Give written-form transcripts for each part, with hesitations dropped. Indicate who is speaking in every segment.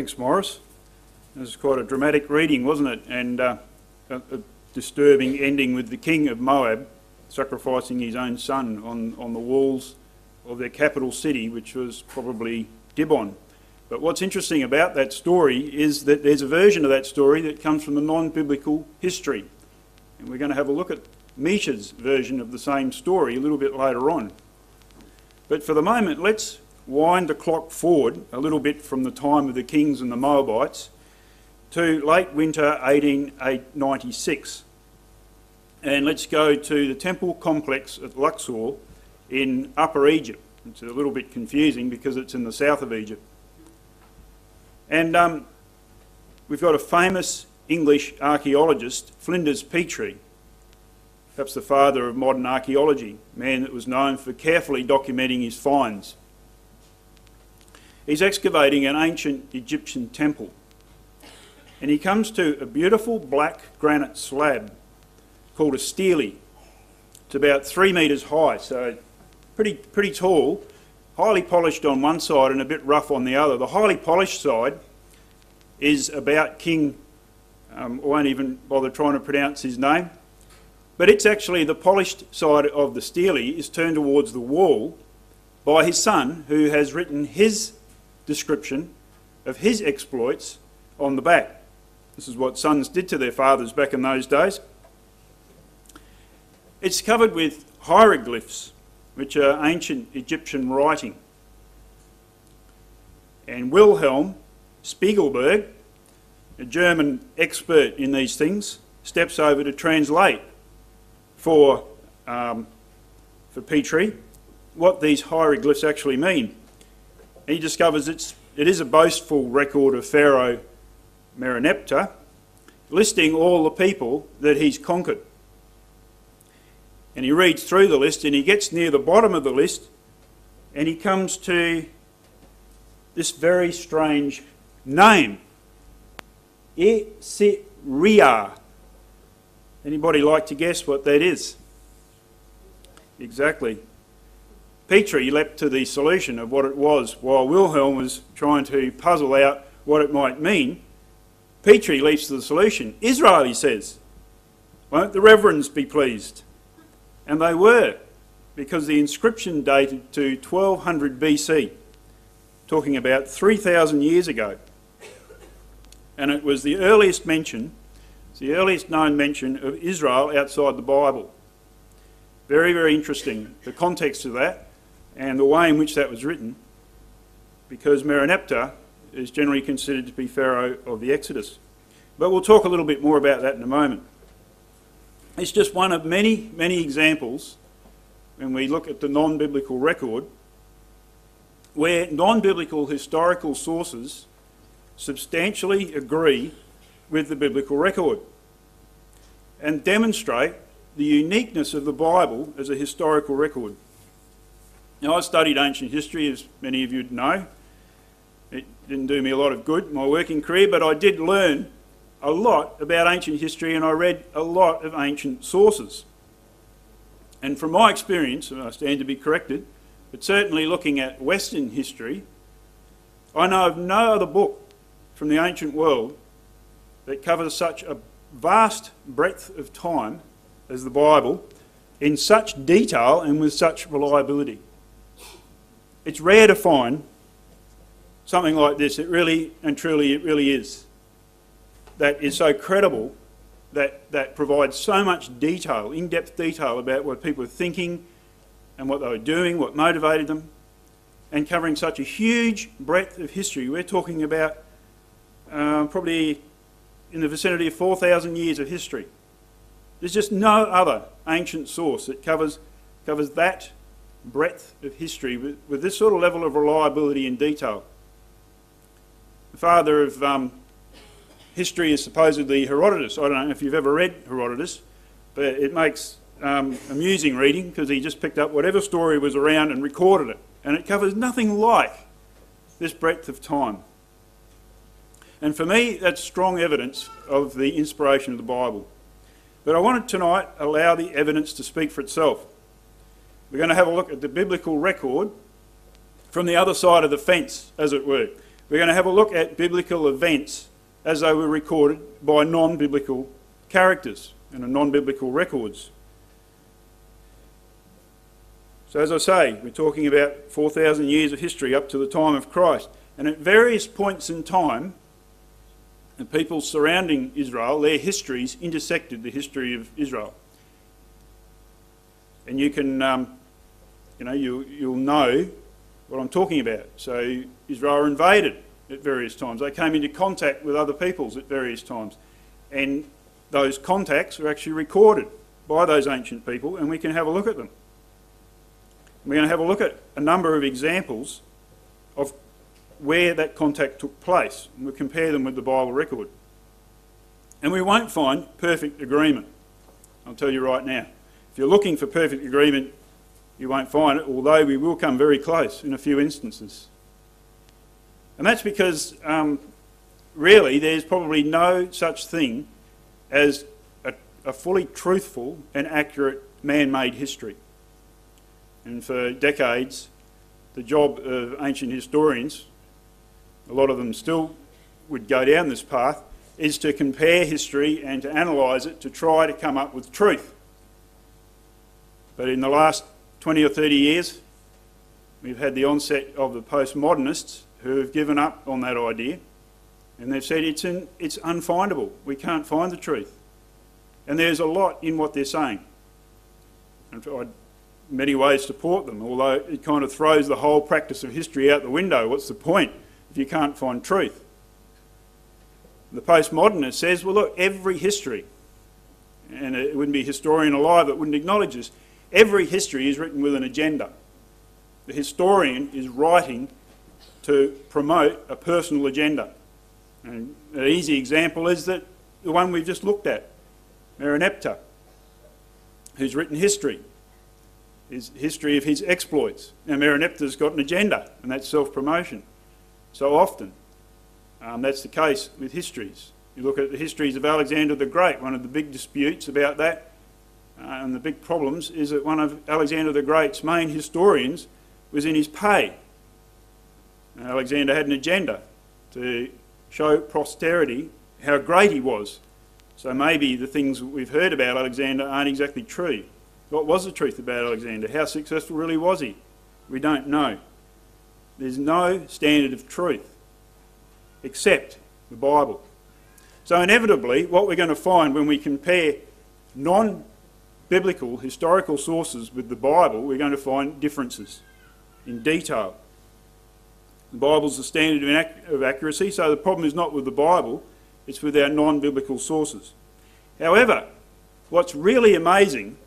Speaker 1: Thanks, Morris. It was quite a dramatic reading, wasn't it? And a disturbing ending with the king of Moab sacrificing his own son on the walls of their capital city, which was probably Dibon. But what's interesting about that story is that there's a version of that story that comes from the non-biblical history. And we're going to have a look at Misha's version of the same story a little bit later on. But for the moment, let's wind the clock forward a little bit from the time of the kings and the Moabites to late winter 1896. And let's go to the temple complex at Luxor in Upper Egypt. It's a little bit confusing because it's in the south of Egypt. And we've got a famous English archaeologist, Flinders Petrie, perhaps the father of modern archaeology, a man that was known for carefully documenting his finds. He's excavating an ancient Egyptian temple, and he comes to a beautiful black granite slab called a stele. It's about 3 metres high, so pretty tall, highly polished on one side and a bit rough on the other. The highly polished side is about King, I won't even bother trying to pronounce his name, but it's actually the polished side of the stele is turned towards the wall by his son, who has written his description of his exploits on the back. This is what sons did to their fathers back in those days. It's covered with hieroglyphs, which are ancient Egyptian writing. And Wilhelm Spiegelberg, a German expert in these things, steps over to translate for Petrie what these hieroglyphs actually mean. And he discovers it is a boastful record of Pharaoh Mereneptah, listing all the people that he's conquered. And he reads through the list and he gets near the bottom of the list and he comes to this very strange name, Isiria. Anybody like to guess what that is? Exactly. Petrie leapt to the solution of what it was while Wilhelm was trying to puzzle out what it might mean. Petrie leaps to the solution. Israel, he says. Won't the reverends be pleased? And they were, because the inscription dated to 1200 BC, talking about 3,000 years ago. And it was the earliest mention, it's the earliest known mention of Israel outside the Bible. Very, very interesting, the context of that and the way in which that was written, because Mereneptah is generally considered to be Pharaoh of the Exodus. But we'll talk a little bit more about that in a moment. It's just one of many, many examples when we look at the non-biblical record where non-biblical historical sources substantially agree with the biblical record and demonstrate the uniqueness of the Bible as a historical record. Now, I studied ancient history, as many of you know. It didn't do me a lot of good in my working career, but I did learn a lot about ancient history and I read a lot of ancient sources. And from my experience, and I stand to be corrected, but certainly looking at Western history, I know of no other book from the ancient world that covers such a vast breadth of time as the Bible in such detail and with such reliability. It's rare to find something like this. It really and truly, it really is. That is so credible, that provides so much detail, in-depth detail about what people were thinking and what they were doing, what motivated them, and covering such a huge breadth of history. We're talking about probably in the vicinity of 4,000 years of history. There's just no other ancient source that covers that breadth of history with this sort of level of reliability and detail. The father of history is supposedly Herodotus. I don't know if you've ever read Herodotus, but it makes amusing reading because he just picked up whatever story was around and recorded it. And it covers nothing like this breadth of time. And for me, that's strong evidence of the inspiration of the Bible. But I want to tonight allow the evidence to speak for itself. We're going to have a look at the biblical record from the other side of the fence, as it were. We're going to have a look at biblical events as they were recorded by non-biblical characters and non-biblical records. So as I say, we're talking about 4,000 years of history up to the time of Christ. And at various points in time, the people surrounding Israel, their histories intersected the history of Israel. And you can, you'll know what I'm talking about. So Israel were invaded at various times. They came into contact with other peoples at various times. And those contacts are actually recorded by those ancient people, and we can have a look at them. We're going to have a look at a number of examples of where that contact took place, and we'll compare them with the Bible record. And we won't find perfect agreement, I'll tell you right now. If you're looking for perfect agreement, you won't find it, although we will come very close in a few instances. And that's because, really, there's probably no such thing as a fully truthful and accurate man-made history. And for decades, the job of ancient historians, a lot of them still would go down this path, is to compare history and to analyse it to try to come up with truth. But in the last 20 or 30 years, we've had the onset of the postmodernists who have given up on that idea, and they've said it's unfindable. We can't find the truth. And there's a lot in what they're saying. And I, in many ways, support them, although it kind of throws the whole practice of history out the window. What's the point if you can't find truth? The postmodernist says, well, look, every history, and it wouldn't be a historian alive that wouldn't acknowledge this, every history is written with an agenda. The historian is writing to promote a personal agenda. And an easy example is that the one we've just looked at, Mereneptah, who's written history, his history of his exploits. Now, Mereneptah's got an agenda, and that's self-promotion. So often, that's the case with histories. You look at the histories of Alexander the Great, one of the big disputes about that, and the big problems is that one of Alexander the Great's main historians was in his pay. Now, Alexander had an agenda to show posterity how great he was. So maybe the things we've heard about Alexander aren't exactly true. What was the truth about Alexander? How successful really was he? We don't know. There's no standard of truth except the Bible. So inevitably, what we're going to find when we compare non-biblical historical sources with the Bible, we're going to find differences in detail. The Bible's the standard of accuracy, so the problem is not with the Bible, it's with our non-biblical sources. However, what's really amazing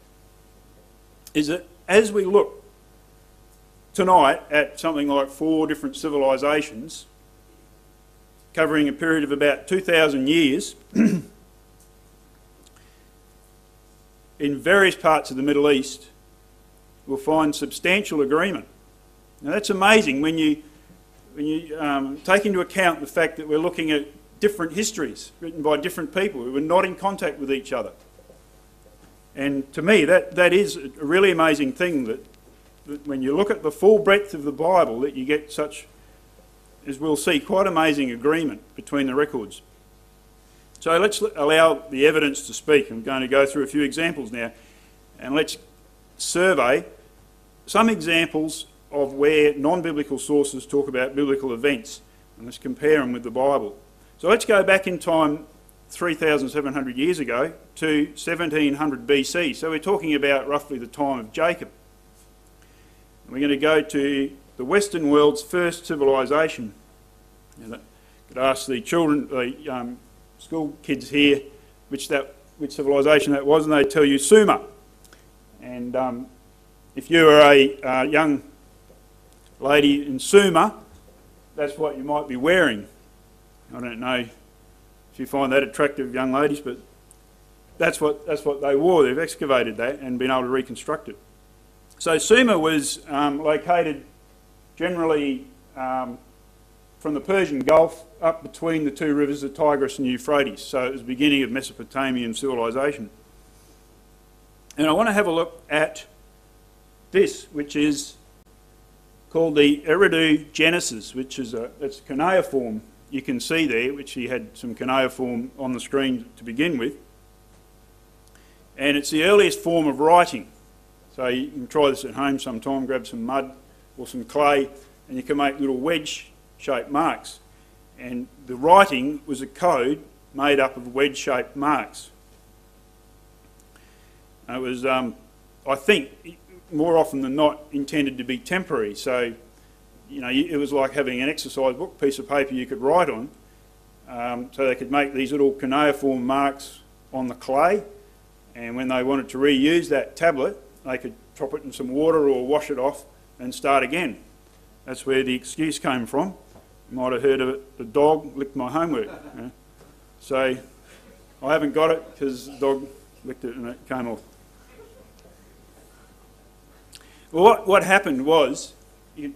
Speaker 1: is that as we look tonight at something like 4 different civilisations, covering a period of about 2,000 years, in various parts of the Middle East, we'll find substantial agreement. Now that's amazing when you take into account the fact that we're looking at different histories written by different people who were not in contact with each other. And to me, that is a really amazing thing, that when you look at the full breadth of the Bible, that you get such, as we'll see, quite amazing agreement between the records. So let's allow the evidence to speak. I'm going to go through a few examples now, and let's survey some examples of where non-biblical sources talk about biblical events, and let's compare them with the Bible. So let's go back in time 3,700 years ago to 1700 BC. So we're talking about roughly the time of Jacob. And we're going to go to the Western world's first civilization. Now, I could ask the children, the school kids here, which civilization that was, and they'd tell you Sumer. And if you were a young lady in Sumer, that's what you might be wearing. I don't know if you find that attractive, young ladies, but that's what they wore. They've excavated that and been able to reconstruct it. So Sumer was located generally from the Persian Gulf up between the 2 rivers, the Tigris and Euphrates. So it was the beginning of Mesopotamian civilization. And I want to have a look at this, which is called the Eridu Genesis, which is it's cuneiform you can see there, which he had some cuneiform on the screen to begin with. And it's the earliest form of writing. So you can try this at home sometime, grab some mud or some clay, and you can make little wedge-shaped marks. And the writing was a code made up of wedge-shaped marks. And it was, I think, more often than not, intended to be temporary. So, you know, it was like having an exercise book, piece of paper you could write on. So they could make these little cuneiform marks on the clay, and when they wanted to reuse that tablet, they could drop it in some water or wash it off and start again. That's where the excuse came from. You might have heard of it, the dog licked my homework. Yeah. So I haven't got it because the dog licked it and it came off. Well, what happened was, you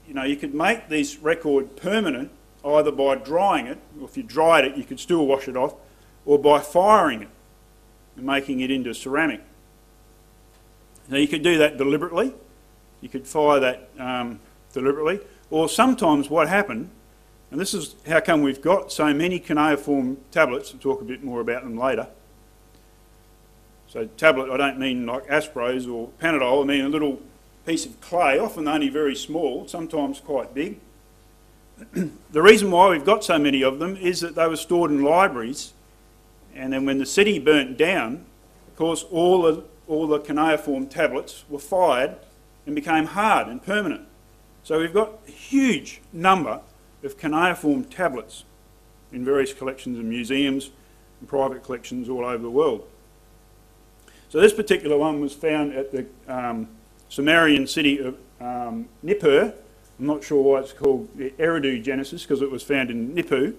Speaker 1: could make this record permanent either by drying it, or if you dried it you could still wash it off, or by firing it and making it into ceramic. Now you could do that deliberately, you could fire that deliberately, or sometimes what happened, and this is how come we've got so many cuneiform tablets, we'll talk a bit more about them later. So tablet, I don't mean like Aspros or Panadol, I mean a little piece of clay, often only very small, sometimes quite big. The reason why we've got so many of them is that they were stored in libraries, and then when the city burnt down, of course all the cuneiform tablets were fired and became hard and permanent. So we've got a huge number of cuneiform tablets in various collections and museums and private collections all over the world. So this particular one was found at the Sumerian city of Nippur. I'm not sure why it's called the Eridu Genesis, because it was found in Nippur,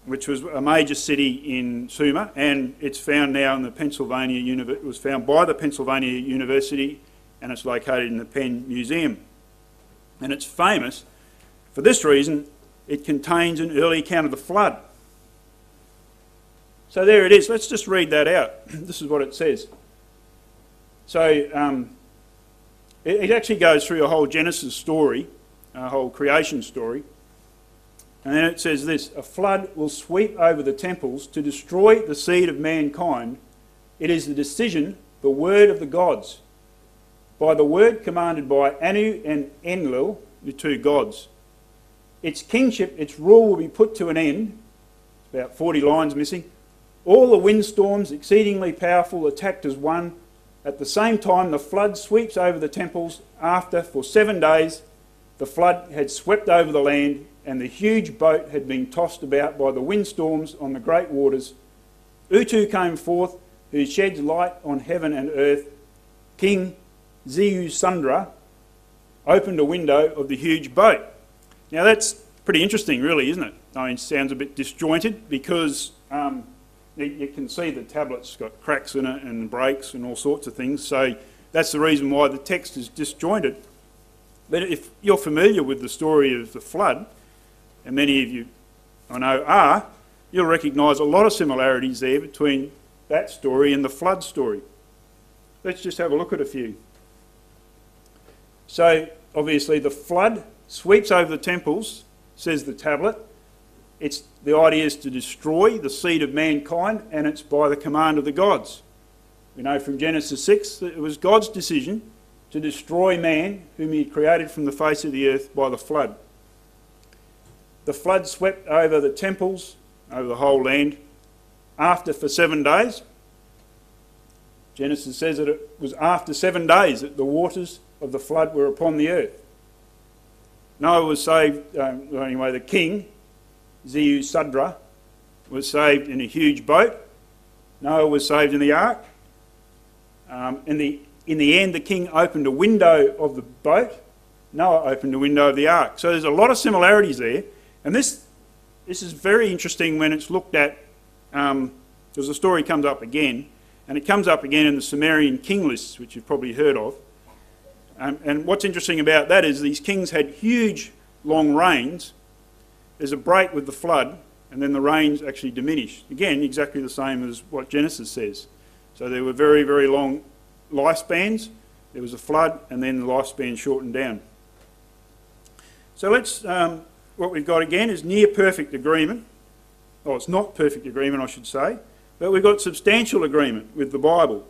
Speaker 1: which was a major city in Sumer, and it's found now in the Pennsylvania University. It was found by the Pennsylvania University, and it's located in the Penn Museum. And it's famous for this reason: it contains an early account of the flood. So there it is. Let's just read that out. This is what it says. So it actually goes through a whole Genesis story, a whole creation story. And then it says this: a flood will sweep over the temples to destroy the seed of mankind. It is the decision, the word of the gods, by the word commanded by Anu and Enlil, the two gods. Its kingship, its rule will be put to an end. It's about 40 lines missing. All the windstorms, exceedingly powerful, attacked as one. At the same time, the flood sweeps over the temples. After, for 7 days, the flood had swept over the land, and the huge boat had been tossed about by the windstorms on the great waters. Utu came forth, who sheds light on heaven and earth. King Zeusundra opened a window of the huge boat. Now that's pretty interesting, really, isn't it? I mean, it sounds a bit disjointed because you can see the tablet's got cracks in it and breaks and all sorts of things. So that's the reason why the text is disjointed. But if you're familiar with the story of the flood, and many of you I know are, you'll recognise a lot of similarities there between that story and the flood story. Let's just have a look at a few. So obviously the flood sweeps over the temples, says the tablet. The idea is to destroy the seed of mankind, and it's by the command of the gods. We know from Genesis 6 that it was God's decision to destroy man, whom he created from the face of the earth, by the flood. The flood swept over the temples, over the whole land, for 7 days. Genesis says that it was after 7 days that the waters of the flood were upon the earth. Noah was saved, anyway, the king, Zeusundra, was saved in a huge boat. Noah was saved in the ark. In the end, the king opened a window of the boat. Noah opened a window of the ark. So there's a lot of similarities there. And this is very interesting when it's looked at, because the story comes up again, and it comes up again in the Sumerian king lists, which you've probably heard of. And what's interesting about that is these kings had huge, long reigns. There's a break with the flood, and then the rains actually diminish. Again, exactly the same as what Genesis says. So there were very, very long lifespans, There was a flood, and then the lifespan shortened down. So what we've got again is near perfect agreement. Oh, it's not perfect agreement, I should say, but we've got substantial agreement with the Bible.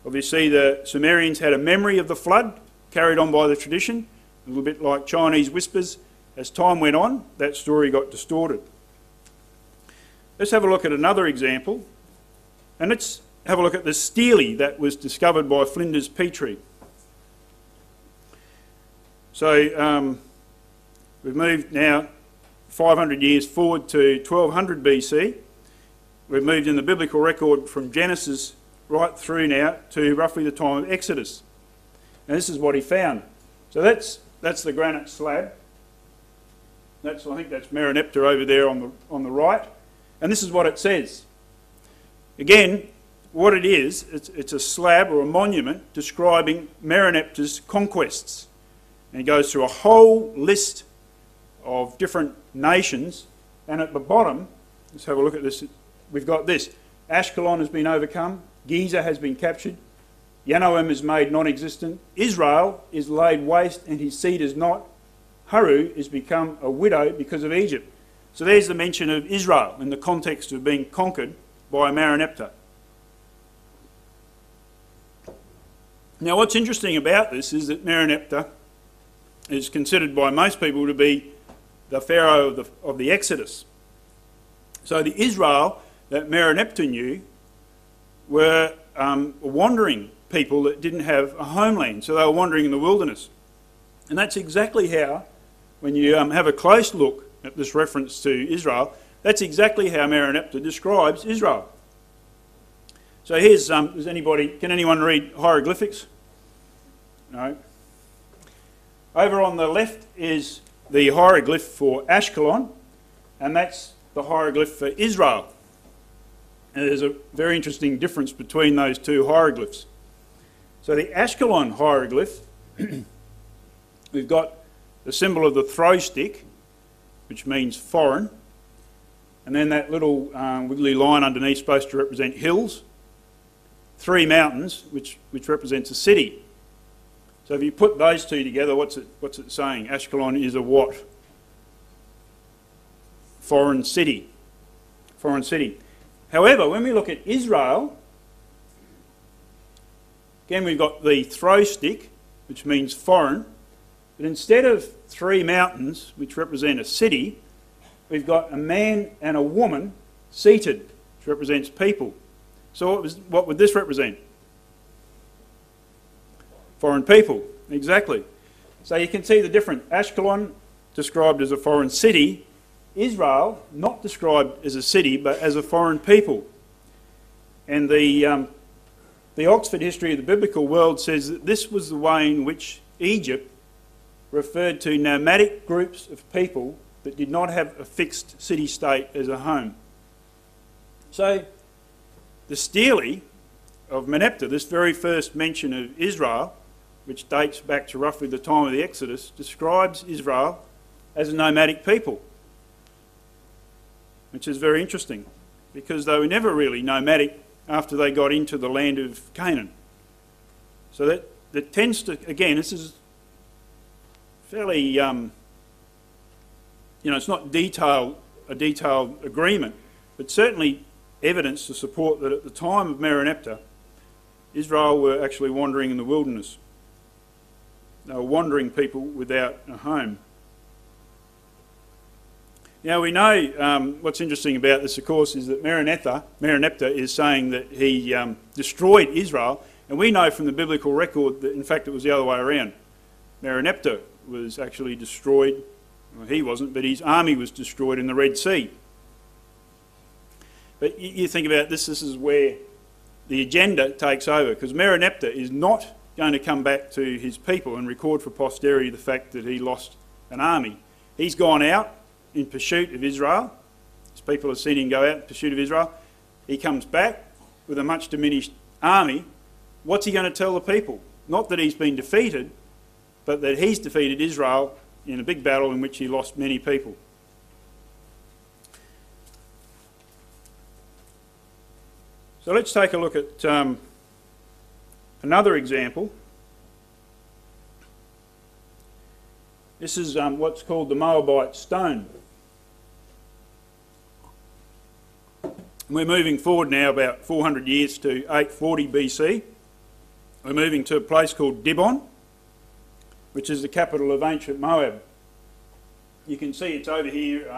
Speaker 1: Obviously, the Sumerians had a memory of the flood, carried on by the tradition, a little bit like Chinese whispers. As time went on, that story got distorted. Let's have a look at another example, and let's have a look at the stele that was discovered by Flinders Petrie. So we've moved now 500 years forward to 1200 BC. We've moved in the biblical record from Genesis right through now to roughly the time of Exodus. And this is what he found. So that's the granite slab. I think that's Mereneptah over there on the right. And this is what it says. Again, what it is, it's a slab or a monument describing Mereneptah's conquests. And he goes through a whole list of different nations. And at the bottom, let's have a look at this. We've got this. Ashkelon has been overcome. Giza has been captured. Yanoam is made non-existent. Israel is laid waste and his seed is not. Haru is become a widow because of Egypt. So there's the mention of Israel in the context of being conquered by Mereneptah. Now what's interesting about this is that Mereneptah is considered by most people to be the pharaoh of the Exodus. So the Israel that Mereneptah knew were wandering people that didn't have a homeland, so they were wandering in the wilderness. And that's exactly how, when you have a close look at this reference to Israel, that's exactly how Mereneptah describes Israel. So here's, can anyone read hieroglyphics? No. Over on the left is the hieroglyph for Ashkelon, and that's the hieroglyph for Israel. And there's a very interesting difference between those two hieroglyphs. So the Ashkelon hieroglyph, we've got the symbol of the throw stick, which means foreign, and then that little wiggly line underneath is supposed to represent hills, 3 mountains, which represents a city. So if you put those two together, what's it saying? Ashkelon is a what? Foreign city. Foreign city. However, when we look at Israel, again we've got the throw stick, which means foreign, but instead of 3 mountains, which represent a city, we've got a man and a woman seated, which represents people. So what would this represent? Foreign people, exactly. So you can see the difference. Ashkelon, described as a foreign city. Israel, not described as a city, but as a foreign people. And the Oxford History of the Biblical World says that this was the way in which Egypt referred to nomadic groups of people that did not have a fixed city-state as a home. So the stele of Mereneptah, this very first mention of Israel, which dates back to roughly the time of the Exodus, describes Israel as a nomadic people, which is very interesting because they were never really nomadic after they got into the land of Canaan. So that tends to, again, this is fairly, it's not a detailed agreement, but certainly evidence to support that at the time of Mereneptah, Israel were actually wandering in the wilderness. They were wandering people without a home. Now we know what's interesting about this, of course, is that Mereneptah is saying that he destroyed Israel, and we know from the biblical record that in fact it was the other way around. Mereneptah was actually destroyed, well, he wasn't, but his army was destroyed in the Red Sea. But you think about this is where the agenda takes over, because Mereneptah is not going to come back to his people and record for posterity the fact that he lost an army. He's gone out in pursuit of Israel. His people have seen him go out in pursuit of Israel. He comes back with a much diminished army. What's he going to tell the people? Not that he's been defeated, but that he's defeated Israel in a big battle in which he lost many people. So let's take a look at another example. This is what's called the Moabite stone. We're moving forward now about 400 years to 840 BC. We're moving to a place called Dibon, which is the capital of ancient Moab. You can see it's over here,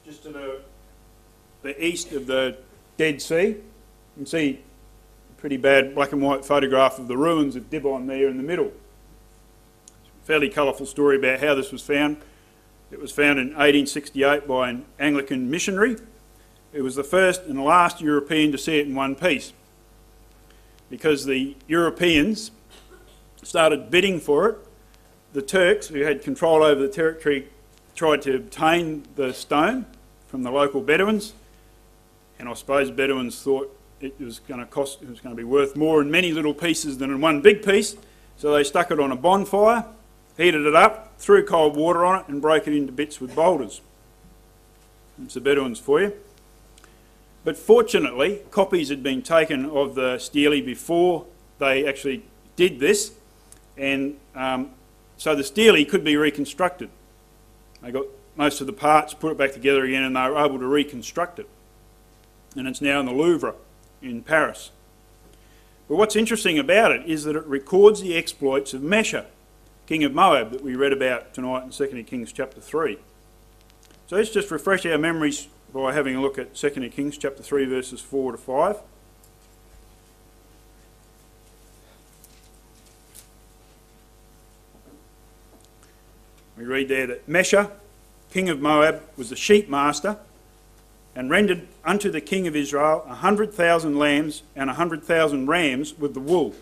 Speaker 1: just to the east of the Dead Sea. You can see a pretty bad black and white photograph of the ruins of Dibon there in the middle. Fairly colourful story about how this was found. It was found in 1868 by an Anglican missionary. It was the first and last European to see it in one piece, because the Europeans started bidding for it. The Turks, who had control over the territory, tried to obtain the stone from the local Bedouins, and I suppose Bedouins thought it was going to be worth more in many little pieces than in one big piece, so they stuck it on a bonfire, heated it up, threw cold water on it and broke it into bits with boulders. It's the Bedouins for you. But fortunately, copies had been taken of the stele before they actually did this, and so the stele could be reconstructed. They got most of the parts, put it back together again, and they were able to reconstruct it. And it's now in the Louvre in Paris. But what's interesting about it is that it records the exploits of Mesha, king of Moab, that we read about tonight in 2 Kings chapter 3. So let's just refresh our memories by having a look at 2 Kings chapter 3 verses 4 to 5. We read there that Mesha, king of Moab, was the sheep master, and rendered unto the king of Israel 100,000 lambs and 100,000 rams with the wool.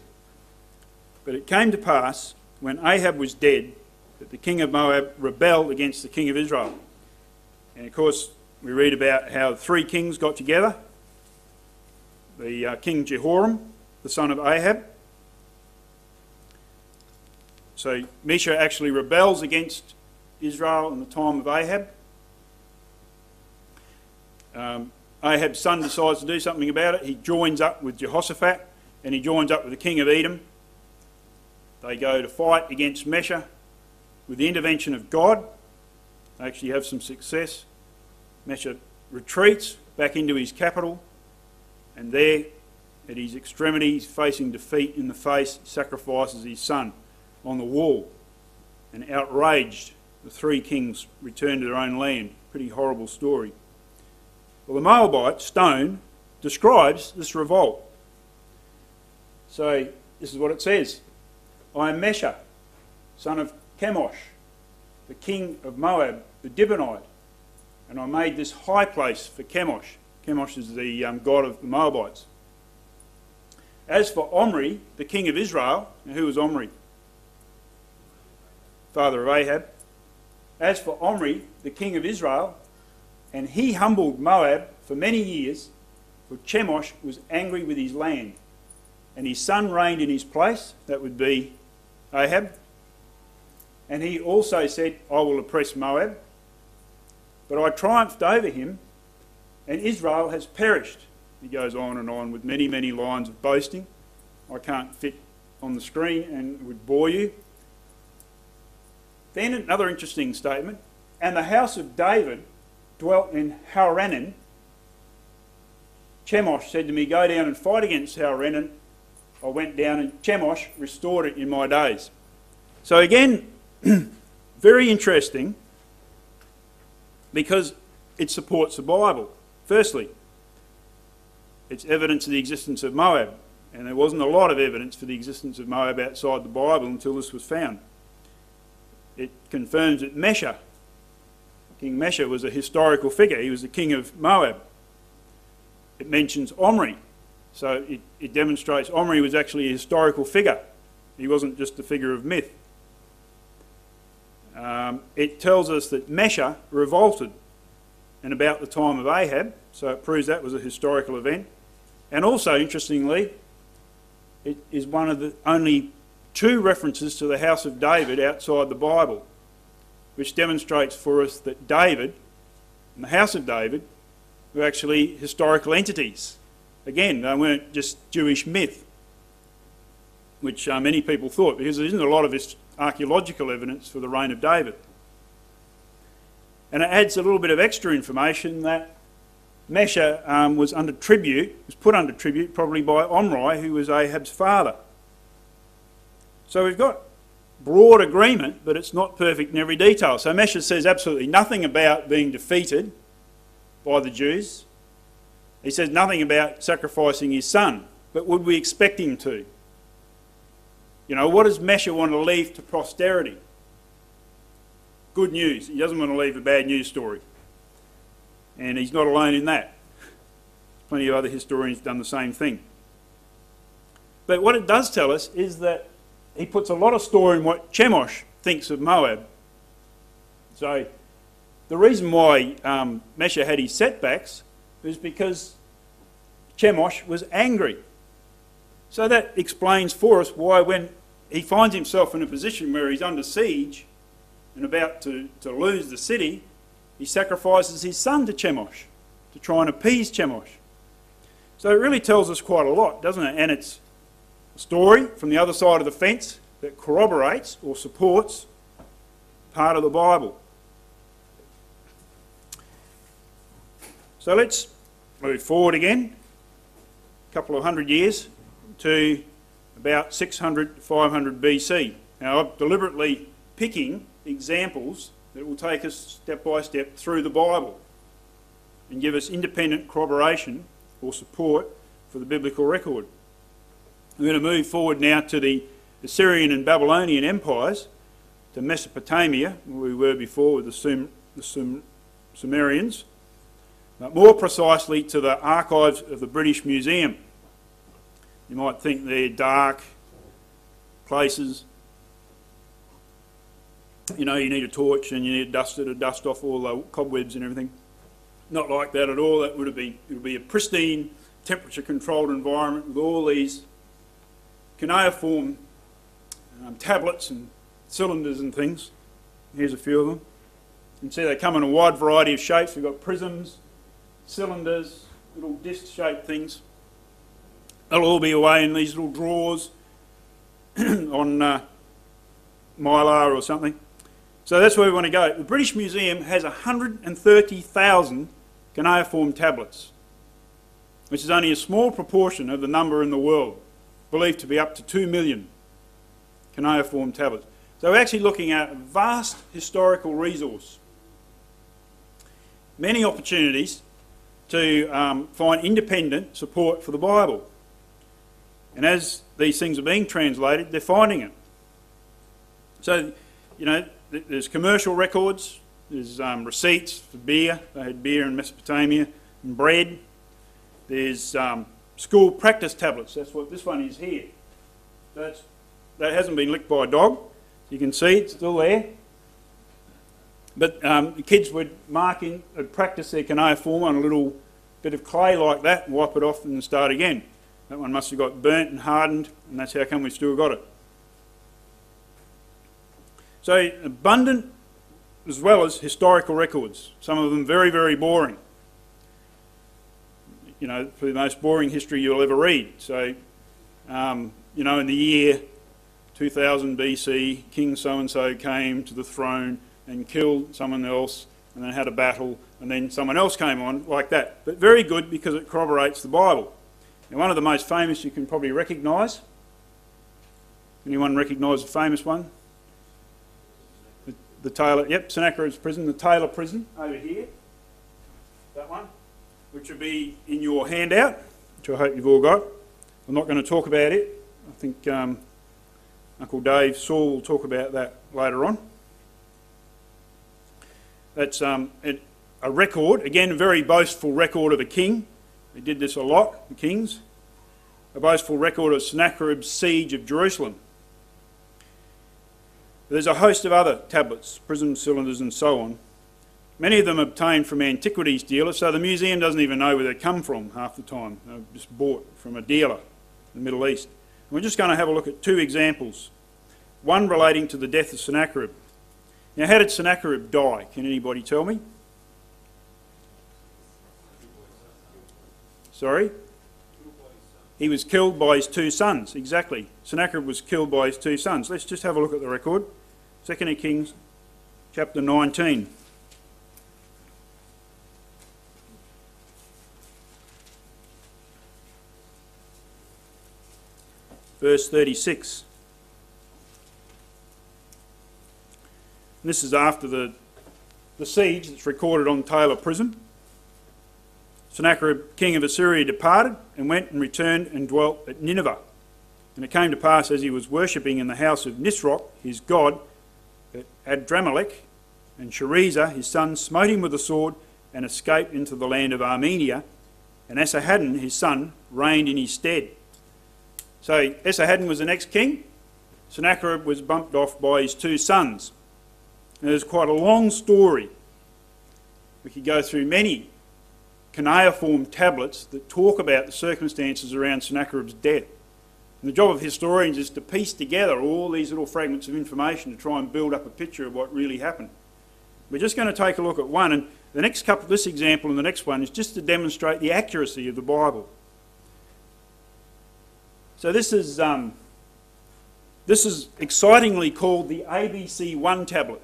Speaker 1: But it came to pass, when Ahab was dead, that the king of Moab rebelled against the king of Israel. And of course, we read about how the three kings got together. The King Jehoram, the son of Ahab. So Mesha actually rebels against Israel in the time of Ahab. Ahab's son decides to do something about it. He joins up with Jehoshaphat, and he joins up with the king of Edom. They go to fight against Mesha with the intervention of God. They actually have some success. Mesha retreats back into his capital, and there, at his extremities, facing defeat in the face, sacrifices his son on the wall. And outraged, the three kings return to their own land. Pretty horrible story. Well, the Moabite stone describes this revolt. So this is what it says. I am Mesha, son of Chemosh, the king of Moab, the Dibonite, and I made this high place for Chemosh. Chemosh is the god of the Moabites. As for Omri, the king of Israel, now who was Omri? Father of Ahab. As for Omri, the king of Israel, and he humbled Moab for many years, for Chemosh was angry with his land, and his son reigned in his place, that would be Ahab. And he also said, I will oppress Moab, but I triumphed over him, and Israel has perished. He goes on and on with many, many lines of boasting. I can't fit on the screen and it would bore you. Then another interesting statement, and the house of David dwelt in Haranan. Chemosh said to me, go down and fight against Haranan. I went down and Chemosh restored it in my days. So again, very interesting, because it supports the Bible. Firstly, it's evidence of the existence of Moab, and there wasn't a lot of evidence for the existence of Moab outside the Bible until this was found. It confirms that Mesha, King Mesha, was a historical figure. He was the king of Moab. It mentions Omri, so it demonstrates Omri was actually a historical figure. He wasn't just a figure of myth. It tells us that Mesha revolted in about the time of Ahab, so it proves that was a historical event. And also, interestingly, it is one of the only two references to the house of David outside the Bible, which demonstrates for us that David and the house of David were actually historical entities. Again, they weren't just Jewish myth. which many people thought, because there isn't a lot of this archaeological evidence for the reign of David. And it adds a little bit of extra information that Mesha was put under tribute probably by Omri, who was Ahab's father. So we've got broad agreement, but it's not perfect in every detail. So Mesha says absolutely nothing about being defeated by the Jews. He says nothing about sacrificing his son, but would we expect him to? You know, what does Mesha want to leave to posterity? Good news. He doesn't want to leave a bad news story. And he's not alone in that. Plenty of other historians have done the same thing. But what it does tell us is that he puts a lot of store in what Chemosh thinks of Moab. So the reason why Mesha had his setbacks is because Chemosh was angry. So that explains for us why when he finds himself in a position where he's under siege and about to lose the city, he sacrifices his son to Chemosh to try and appease Chemosh. So it really tells us quite a lot, doesn't it? And it's a story from the other side of the fence that corroborates or supports part of the Bible. So let's move forward again, a couple of hundred years, to about 600 to 500 BC. Now I'm deliberately picking examples that will take us step by step through the Bible and give us independent corroboration or support for the biblical record. We're going to move forward now to the Assyrian and Babylonian empires, to Mesopotamia, where we were before with the Sumerians, but more precisely to the archives of the British Museum. You might think they're dark places. You know, you need a torch and you need a duster to dust off all the cobwebs and everything. Not like that at all. It would be a pristine, temperature-controlled environment with all these cuneiform tablets and cylinders and things. Here's a few of them. You can see they come in a wide variety of shapes. We've got prisms, cylinders, little disc-shaped things. They'll all be away in these little drawers on mylar or something. So that's where we want to go. The British Museum has 130,000 cuneiform tablets, which is only a small proportion of the number in the world, believed to be up to 2 million cuneiform tablets. So we're actually looking at a vast historical resource. Many opportunities to find independent support for the Bible. And as these things are being translated, they're finding it. So, you know, there's commercial records, there's receipts for beer. They had beer in Mesopotamia, and bread. There's school practice tablets. That's what this one is here. That hasn't been licked by a dog. You can see it's still there. But the kids would practice their cuneiform on a little bit of clay like that, and wipe it off and start again. That one must have got burnt and hardened, and that's how come we've still got it. So abundant as well as historical records, some of them very, very boring. You know, for the most boring history you'll ever read. So, you know, in the year 2000 BC, King so-and-so came to the throne and killed someone else and then had a battle and then someone else came on, like that. But very good because it corroborates the Bible. And one of the most famous you can probably recognise. Anyone recognise a famous one? The Taylor, yep, Sennacherib's prison, the Taylor prison over here. That one, which will be in your handout, which I hope you've all got. I'm not going to talk about it. I think Uncle Dave Saul will talk about that later on. That's a record, again, a very boastful record of a king. They did this a lot, the kings. A boastful record of Sennacherib's siege of Jerusalem. There's a host of other tablets, prisms, cylinders and so on. Many of them obtained from antiquities dealers, so the museum doesn't even know where they come from half the time. They're just bought from a dealer in the Middle East. And we're just going to have a look at two examples. One relating to the death of Sennacherib. Now, how did Sennacherib die? Can anybody tell me? Sorry? he was killed by his two sons. Exactly. Sennacherib was killed by his two sons. Let's just have a look at the record. 2 Kings chapter 19. Verse 36. And this is after the siege that's recorded on Taylor Prison. Sennacherib, king of Assyria, departed and went and returned and dwelt at Nineveh. And it came to pass, as he was worshipping in the house of Nisroch, his god, that Adramelech and Sharezer, his son, smote him with a sword and escaped into the land of Armenia. And Esarhaddon, his son, reigned in his stead. So Esarhaddon was the next king. Sennacherib was bumped off by his two sons. And there's quite a long story. We could go through many cuneiform tablets that talk about the circumstances around Sennacherib's death. And the job of historians is to piece together all these little fragments of information to try and build up a picture of what really happened. We're just going to take a look at one, and the next couple, this example and the next one, is just to demonstrate the accuracy of the Bible. So this is excitingly called the ABC1 tablet,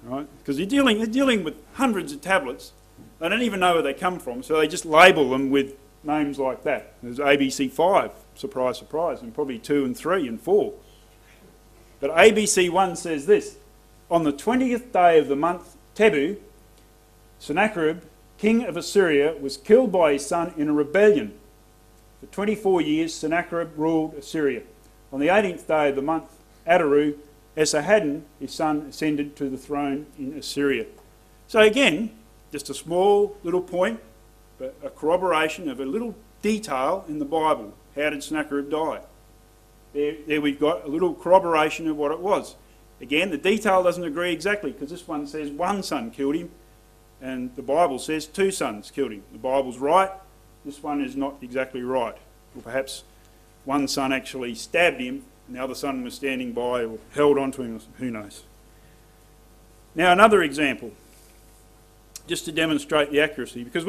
Speaker 1: right? Because they're dealing with hundreds of tablets. They don't even know where they come from, so they just label them with names like that. There's ABC5, surprise, surprise, and probably 2 and 3 and 4. But ABC1 says this: on the 20th day of the month Tebu, Sennacherib, king of Assyria, was killed by his son in a rebellion. For 24 years Sennacherib ruled Assyria. On the 18th day of the month Adaru, Esarhaddon, his son, ascended to the throne in Assyria. So again, just a small little point, but a corroboration of a little detail in the Bible. How did Sennacherib die? There we've got a little corroboration of what it was. Again, the detail doesn't agree exactly, because this one says one son killed him, and the Bible says two sons killed him. The Bible's right, this one is not exactly right. Or perhaps one son actually stabbed him, and the other son was standing by or held onto him, who knows. Now another example, just to demonstrate the accuracy, because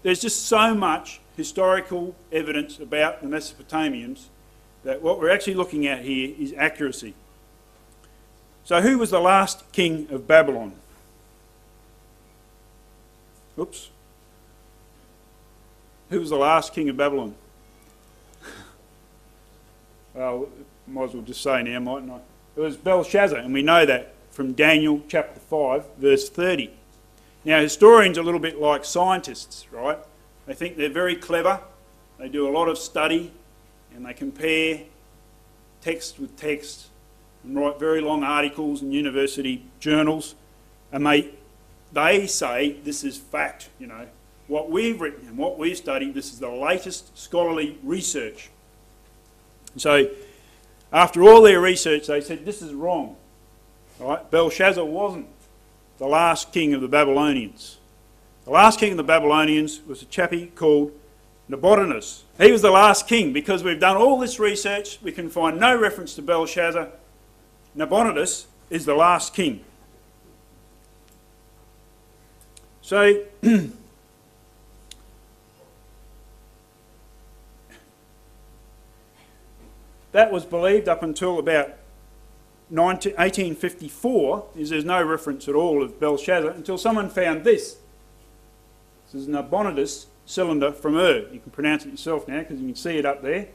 Speaker 1: there's just so much historical evidence about the Mesopotamians that what we're actually looking at here is accuracy. So who was the last king of Babylon? Oops. Who was the last king of Babylon? Well, might as well just say now, mightn't I? It was Belshazzar, and we know that from Daniel chapter 5, verse 30. Now, historians are a little bit like scientists, right? They think they're very clever, they do a lot of study, and they compare text with text and write very long articles in university journals, and they say this is fact, you know. What we've written and what we've studied, this is the latest scholarly research. So, after all their research, they said this is wrong. Right? Belshazzar wasn't the last king of the Babylonians. The last king of the Babylonians was a chappie called Nabonidus. He was the last king because we've done all this research, we can find no reference to Belshazzar. Nabonidus is the last king. So, that was believed up until about 1854, there's no reference at all of Belshazzar until someone found this. This is Nabonidus cylinder from Ur. You can pronounce it yourself now because you can see it up there.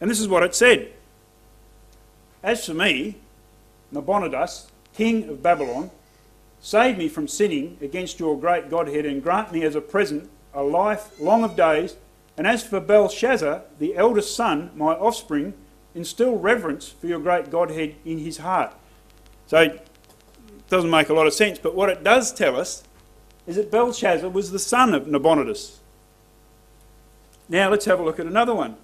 Speaker 1: And this is what it said. As for me, Nabonidus, king of Babylon, save me from sinning against your great Godhead and grant me as a present a life long of days. And as for Belshazzar, the eldest son, my offspring, instill reverence for your great Godhead in his heart. So it doesn't make a lot of sense, but what it does tell us is that Belshazzar was the son of Nabonidus. Now let's have a look at another one.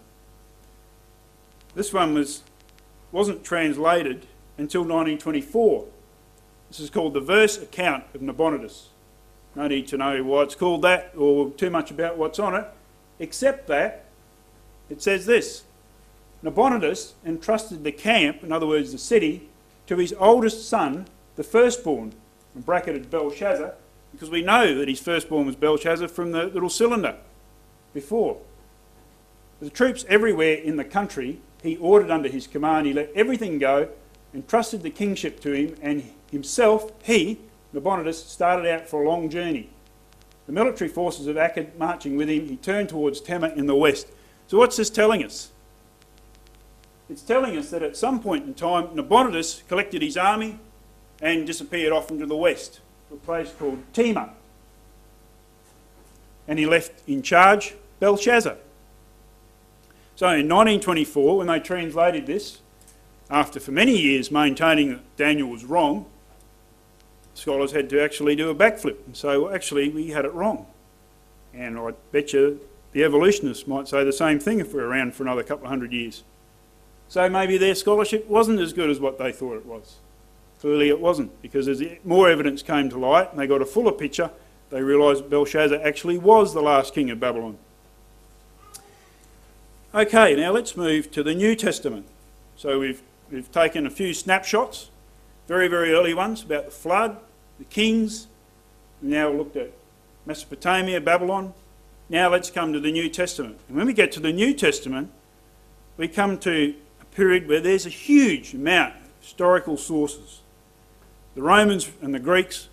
Speaker 1: This one wasn't translated until 1924. This is called the verse account of Nabonidus. No need to know why it's called that or too much about what's on it, except that it says this: Nabonidus entrusted the camp, in other words the city, to his oldest son, the firstborn, and bracketed Belshazzar, because we know that his firstborn was Belshazzar from the little cylinder before. The troops everywhere in the country he ordered under his command. He let everything go, entrusted the kingship to him, and himself, Nabonidus, started out for a long journey. The military forces of Akkad marching with him, he turned towards Tema in the west. So what's this telling us? It's telling us that at some point in time, Nabonidus collected his army and disappeared off into the west to a place called Tema. And he left in charge Belshazzar. So in 1924, when they translated this, after for many years maintaining that Daniel was wrong, scholars had to actually do a backflip and say, well, actually, we had it wrong. And I bet you the evolutionists might say the same thing if we're around for another couple of hundred years. So maybe their scholarship wasn't as good as what they thought it was. Clearly it wasn't, because as more evidence came to light and they got a fuller picture, they realised Belshazzar actually was the last king of Babylon. Okay, now let's move to the New Testament. So we've taken a few snapshots, very, very early ones, about the flood, the kings. Now we've looked at Mesopotamia, Babylon. Now let's come to the New Testament. And when we get to the New Testament, we come to a period where there's a huge amount of historical sources. The Romans and the Greeks,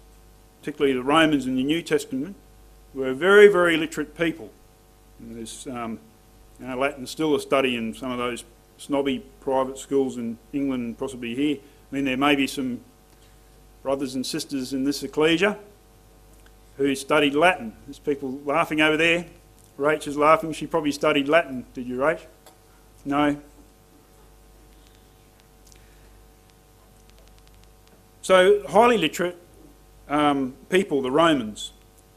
Speaker 1: particularly the Romans in the New Testament, were very, very literate people. And there's Latin's still a study in some of those snobby private schools in England and possibly here. I mean, there may be some brothers and sisters in this ecclesia who studied Latin. There's people laughing over there. Rach is laughing. She probably studied Latin. Did you, Rach? No? So, highly literate people, the Romans,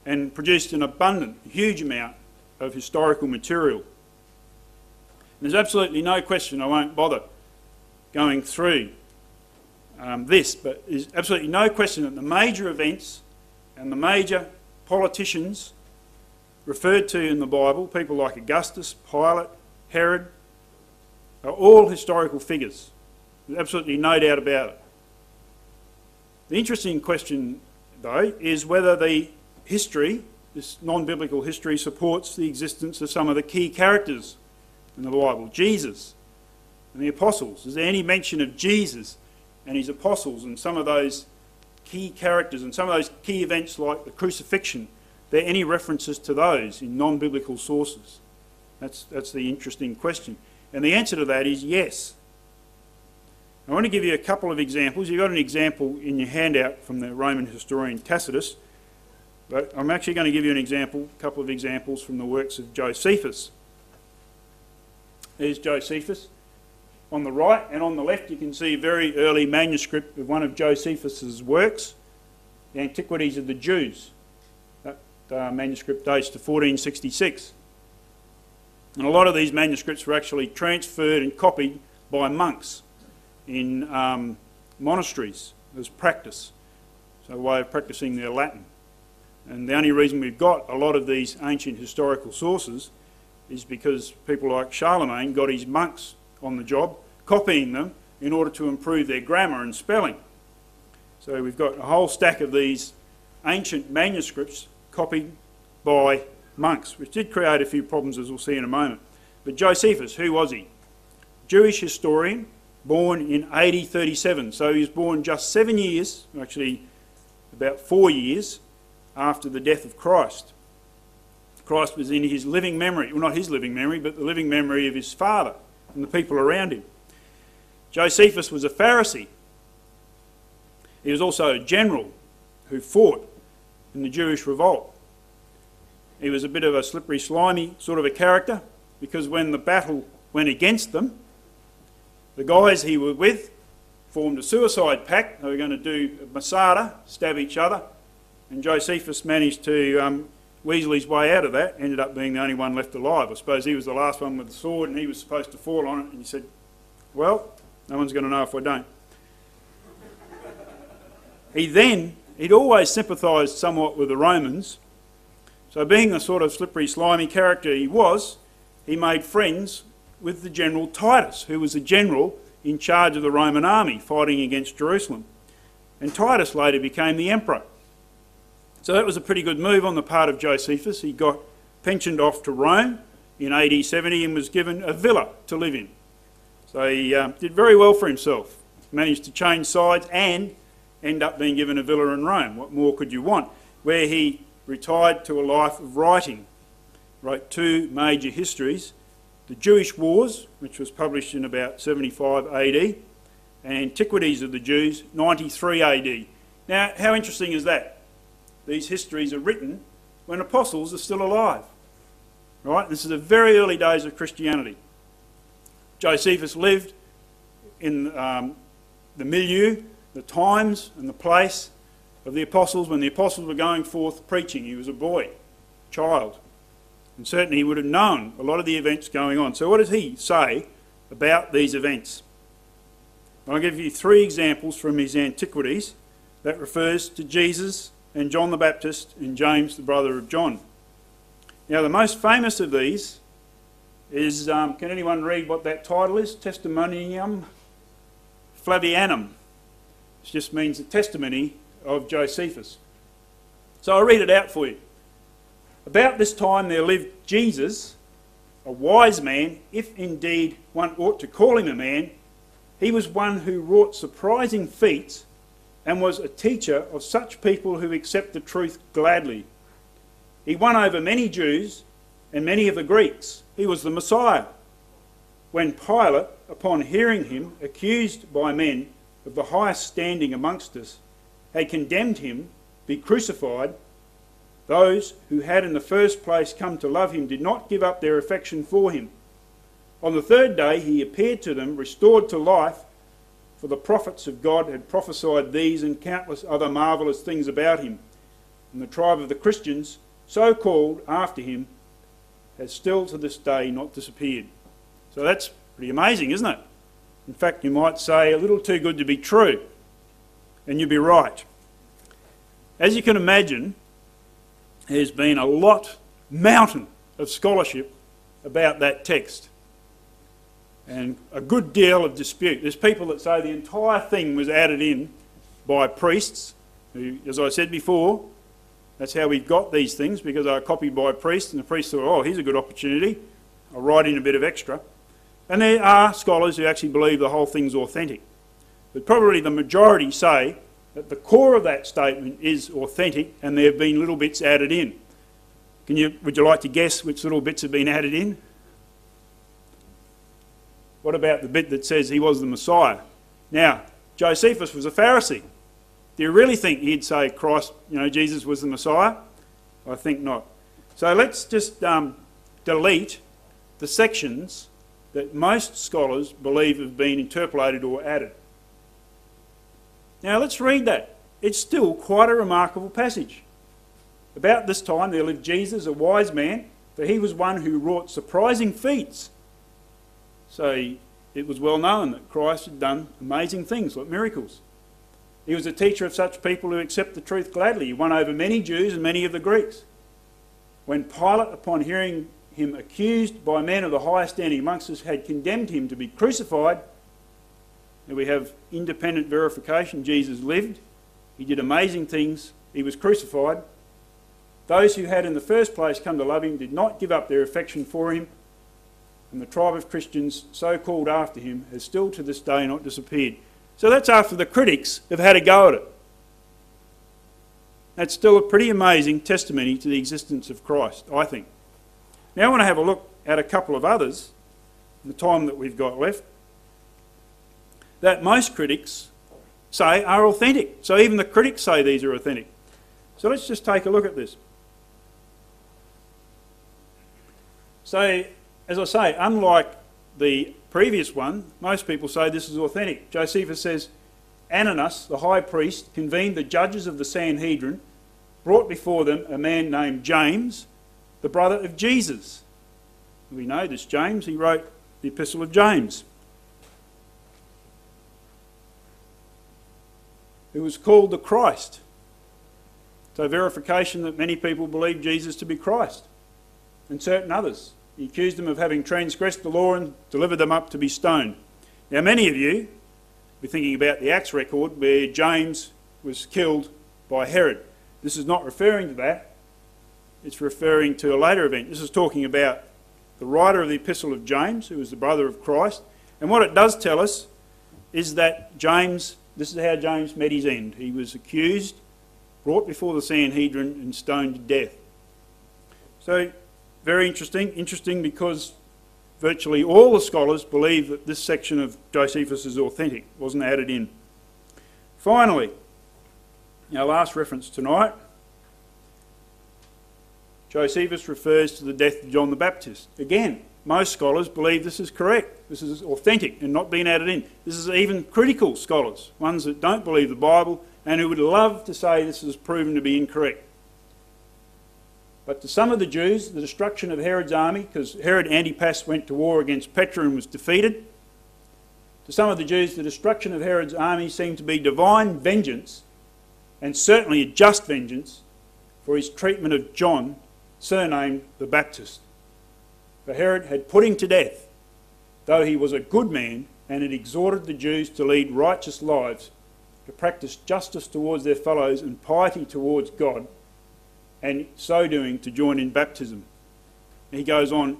Speaker 1: and produced an abundant, huge amount of historical material. There's absolutely no question, I won't bother going through this, but there's absolutely no question that the major events and the major politicians referred to in the Bible, people like Augustus, Pilate, Herod, are all historical figures. There's absolutely no doubt about it. The interesting question, though, is whether the history, this non-biblical history, supports the existence of some of the key characters in the Bible. Jesus and the apostles. Is there any mention of Jesus and his apostles and some of those key characters and some of those key events like the crucifixion? Are there any references to those in non-biblical sources? That's the interesting question. And the answer to that is yes. I want to give you a couple of examples. You've got an example in your handout from the Roman historian Tacitus, but I'm actually going to give you a couple of examples from the works of Josephus. There's Josephus. On the right and on the left you can see a very early manuscript of one of Josephus's works, The Antiquities of the Jews. That manuscript dates to 1466. And a lot of these manuscripts were actually transferred and copied by monks in monasteries as practice, so a way of practicing their Latin. And the only reason we've got a lot of these ancient historical sources is because people like Charlemagne got his monks on the job, copying them in order to improve their grammar and spelling. So we've got a whole stack of these ancient manuscripts copied by monks, which did create a few problems, as we'll see in a moment. But Josephus, who was he? Jewish historian, born in AD 37. So he was born just 7 years, actually about 4 years, after the death of Christ. Christ was in his living memory, well, not his living memory, but the living memory of his father and the people around him. Josephus was a Pharisee. He was also a general who fought in the Jewish revolt. He was a bit of a slippery, slimy sort of a character, because when the battle went against them, the guys he was with formed a suicide pact. They were going to do a masada, stab each other, and Josephus managed to weasel his way out of that, ended up being the only one left alive. I suppose he was the last one with the sword and he was supposed to fall on it, and he said, well, no one's going to know if I don't. He'd always sympathised somewhat with the Romans, so being the sort of slippery, slimy character he was, he made friends with the general Titus, who was the general in charge of the Roman army fighting against Jerusalem. And Titus later became the emperor. So that was a pretty good move on the part of Josephus. He got pensioned off to Rome in AD 70 and was given a villa to live in. So he did very well for himself. Managed to change sides and end up being given a villa in Rome. What more could you want? Where he retired to a life of writing. Wrote two major histories, The Jewish Wars, which was published in about 75 AD, and Antiquities of the Jews, 93 AD. Now, how interesting is that? These histories are written when apostles are still alive. Right? This is the very early days of Christianity. Josephus lived in the milieu, the times and the place of the apostles when the apostles were going forth preaching. He was a boy, child, and certainly he would have known a lot of the events going on. So what does he say about these events? I'll give you three examples from his Antiquities that refers to Jesus and John the Baptist and James, the brother of John. Now, the most famous of these is, can anyone read what that title is? Testimonium Flavianum. It just means the testimony of Josephus. So I'll read it out for you. About this time there lived Jesus, a wise man, if indeed one ought to call him a man. He was one who wrought surprising feats and was a teacher of such people who accept the truth gladly. He won over many Jews and many of the Greeks. He was the Messiah. When Pilate, upon hearing him accused by men of the highest standing amongst us, had condemned him to be crucified, those who had in the first place come to love him did not give up their affection for him. On the third day he appeared to them, restored to life, for the prophets of God had prophesied these and countless other marvellous things about him. And the tribe of the Christians, so called after him, has still to this day not disappeared. So that's pretty amazing, isn't it? In fact, you might say a little too good to be true, and you'd be right. As you can imagine, there's been a mountain of scholarship about that text, and a good deal of dispute. There's people that say the entire thing was added in by priests, who, as I said before, that's how we've got these things, because they are copied by priests, and the priests thought, oh, here's a good opportunity, I'll write in a bit of extra. And there are scholars who actually believe the whole thing's authentic. But probably the majority say that the core of that statement is authentic and there have been little bits added in. Would you like to guess which little bits have been added in? What about the bit that says he was the Messiah? Now, Josephus was a Pharisee. Do you really think he'd say Christ, Jesus was the Messiah? I think not. So let's just delete the sections that most scholars believe have been interpolated or added. Now let's read that. It's still quite a remarkable passage. About this time there lived Jesus, a wise man, for he was one who wrought surprising feats. So it was well known that Christ had done amazing things, like miracles. He was a teacher of such people who accept the truth gladly. He won over many Jews and many of the Greeks. When Pilate, upon hearing him accused by men of the highest standing amongst us, had condemned him to be crucified, and we have independent verification, Jesus lived, he did amazing things, he was crucified. Those who had in the first place come to love him did not give up their affection for him, and the tribe of Christians, so called after him, has still to this day not disappeared. So that's after the critics have had a go at it. That's still a pretty amazing testimony to the existence of Christ, I think. Now I want to have a look at a couple of others, in the time that we've got left, that most critics say are authentic. So even the critics say these are authentic. So let's just take a look at this. So, as I say, unlike the previous one, most people say this is authentic. Josephus says, Ananus, the high priest, convened the judges of the Sanhedrin, brought before them a man named James, the brother of Jesus. We know this James, he wrote the Epistle of James, who was called the Christ. So verification that many people believe Jesus to be Christ, and certain others. He accused them of having transgressed the law and delivered them up to be stoned. Now many of you be thinking about the Acts record where James was killed by Herod. This is not referring to that. It's referring to a later event. This is talking about the writer of the Epistle of James, who was the brother of Christ. And what it does tell us is that James, this is how James met his end. He was accused, brought before the Sanhedrin and stoned to death. So, very interesting. Interesting because virtually all the scholars believe that this section of Josephus is authentic, wasn't added in. Finally, our last reference tonight, Josephus refers to the death of John the Baptist. Again, most scholars believe this is correct. This is authentic and not being added in. This is even critical scholars, ones that don't believe the Bible and who would love to say this is proven to be incorrect. But to some of the Jews, the destruction of Herod's army, because Herod Antipas went to war against Petra and was defeated, to some of the Jews, the destruction of Herod's army seemed to be divine vengeance, and certainly a just vengeance, for his treatment of John, surnamed the Baptist. For Herod had put him to death, though he was a good man and had exhorted the Jews to lead righteous lives, to practice justice towards their fellows and piety towards God, and so doing to join in baptism. He goes on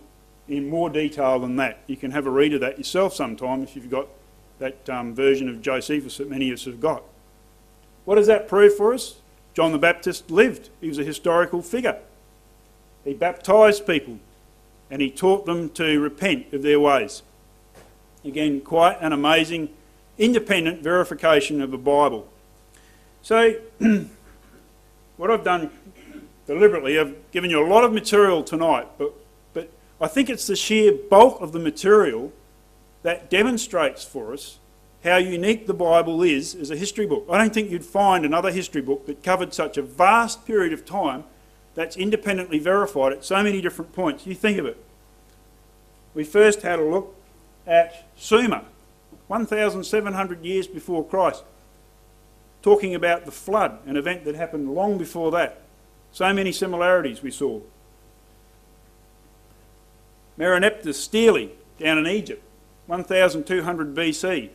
Speaker 1: in more detail than that. You can have a read of that yourself sometime if you've got that version of Josephus that many of us have got. What does that prove for us? John the Baptist lived. He was a historical figure. He baptised people and he taught them to repent of their ways. Again, quite an amazing independent verification of the Bible. So, what I've done deliberately, I've given you a lot of material tonight, but I think it's the sheer bulk of the material that demonstrates for us how unique the Bible is as a history book. I don't think you'd find another history book that covered such a vast period of time that's independently verified at so many different points. You think of it. We first had a look at Sumer, 1,700 years before Christ, talking about the flood, an event that happened long before that. So many similarities we saw. Mereneptah Stele down in Egypt, 1200 BC,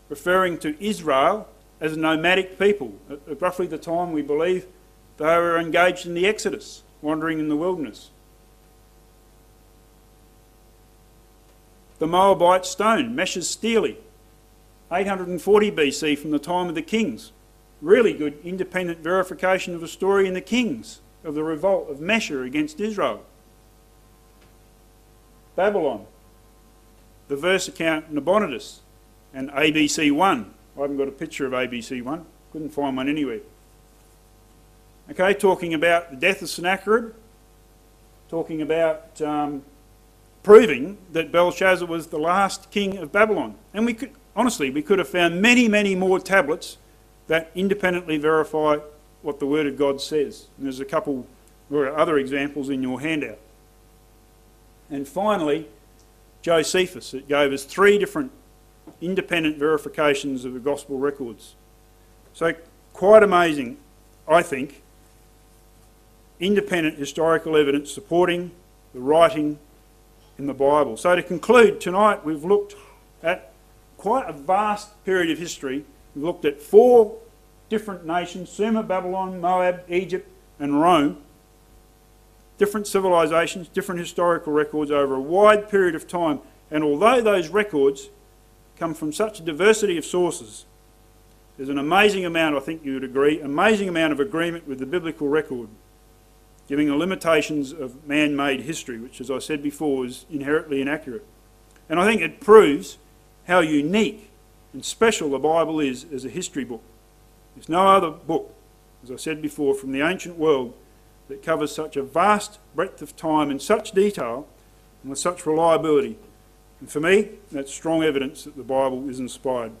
Speaker 1: referring to Israel as a nomadic people. At roughly the time we believe they were engaged in the Exodus, wandering in the wilderness. The Moabite stone, Meshes Stele, 840 BC from the time of the kings. Really good independent verification of a story in the Kings of the revolt of Mesher against Israel. Babylon, the verse account Nabonidus and ABC 1. I haven't got a picture of ABC 1, couldn't find one anywhere. Okay, talking about the death of Sennacherib, talking about proving that Belshazzar was the last king of Babylon. And we could have found many, many more tablets that independently verify what the Word of God says. And there's a couple or other examples in your handout. And finally, Josephus. It gave us 3 different independent verifications of the Gospel records. So quite amazing, I think, independent historical evidence supporting the writing in the Bible. So to conclude, tonight we've looked at quite a vast period of history. We've looked at 4 different nations, Sumer, Babylon, Moab, Egypt and Rome. Different civilisations, different historical records over a wide period of time. And although those records come from such a diversity of sources, there's an amazing amount, I think you would agree, amazing amount of agreement with the biblical record, giving the limitations of man-made history, which, as I said before, is inherently inaccurate. And I think it proves how unique and special the Bible is as a history book. There's no other book, as I said before, from the ancient world that covers such a vast breadth of time in such detail and with such reliability. And for me, that's strong evidence that the Bible is inspired.